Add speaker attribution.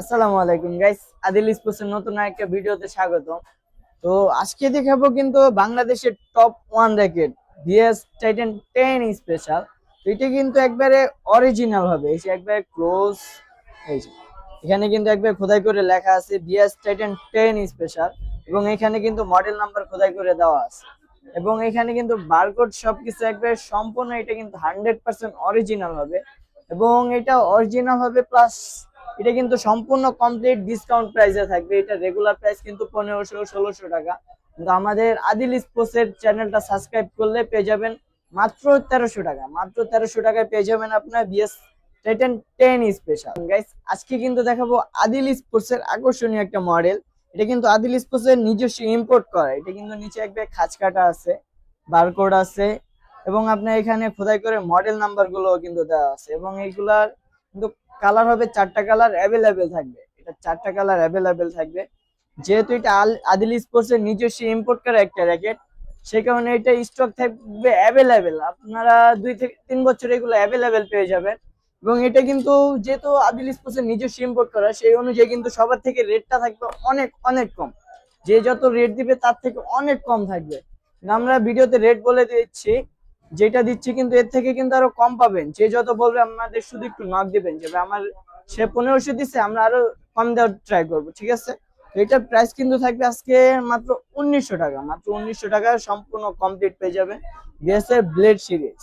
Speaker 1: আসসালামু আলাইকুম গাইস, আদিল স্পোর্টসের নতুন একটা ভিডিওতে স্বাগত। তো আজকে দেখাবো কিন্তু বাংলাদেশের top one racket BS Titan 10 special. তো এটা কিন্তু একবারে অরিজিনাল হবে, এই যে একবারে ক্লোজ, এই যে এখানে কিন্তু একবার খোদাই করে লেখা আছে বিএস টাইটান 10 স্পেশাল, এবং এখানে কিন্তু মডেল নাম্বার খোদাই করে দেওয়া আছে, এবং এখানে কিন্তু বারকোড সবকিছু একবার সম্পূর্ণ, এটা কিন্তু 100% অরিজিনাল হবে, এবং এটা অরিজিনাল হবে প্লাস এটা কিন্তু সম্পূর্ণ কমপ্লিট ডিসকাউন্ট প্রাইসে থাকবে। এটা রেগুলার প্রাইস কিন্তু 1500-1600 টাকা, কিন্তু আমাদের আদিল স্পোর্টস এর চ্যানেলটা সাবস্ক্রাইব করলে পেয়ে যাবেন মাত্র 1300 টাকা। মাত্র 1300 টাকায় পেয়ে যাবেন আপনার বিএস টাইটান 10 স্পেশাল। গাইস, আজকে কিন্তু দেখাবো আদিল স্পোর্টস এর আকর্ষণীয় একটা মডেল। এটা কিন্তু আদিল স্পোর্টস এর নিজস্ব ইম্পোর্ট করা। এটা কিন্তু নিচে একবার খাঁজ কাটা আছে, বারকোড আছে, এবং আপনার এখানে খোদাই করে মডেল নাম্বার গুলো কিন্তু দেওয়া আছে, এবং এইগুলার কিন্তু কালার হবে 4টা কালার অ্যাভেলেবেল থাকবে। এটা 4টা কালার অ্যাভেলেবেল থাকবে, যেহেতু এটা আদিল স্পোর্টস এর নিজস্ব ইম্পোর্ট করা একটা র্যাকেট, সেই কারণে এটা স্টক থাকবে অ্যাভেলেবেল। আপনারা 2 থেকে 3 বছর এগুলো অ্যাভেলেবেল পেয়ে যাবেন। এবং এটা কিন্তু যেহেতু আদিল স্পোর্টস এর নিজস্ব ইম্পোর্ট করা, সেই অনুযায়ী কিন্তু সবার থেকে রেটটা থাকবে অনেক অনেক কম। যে যত রেট দিবে তার থেকে অনেক কম থাকবে। আমরা ভিডিওতে রেট বলে দিচ্ছি, যেটা দিচ্ছি কিন্তু এর থেকে কিন্তু আরো কম পাবেন। যে যত বলবে আমাদের শুধু একটু নক দিবেন যে আমার সে 1500 দিচ্ছে, আমরা আরো কম দেওয়ার ট্রাই করবো, ঠিক আছে? এটার প্রাইস কিন্তু থাকবে আজকে মাত্র 1900 টাকা। মাত্র 1900 টাকা সম্পূর্ণ কমপ্লিট পেয়ে যাবে বিএসএ ব্লেড সিরিজ।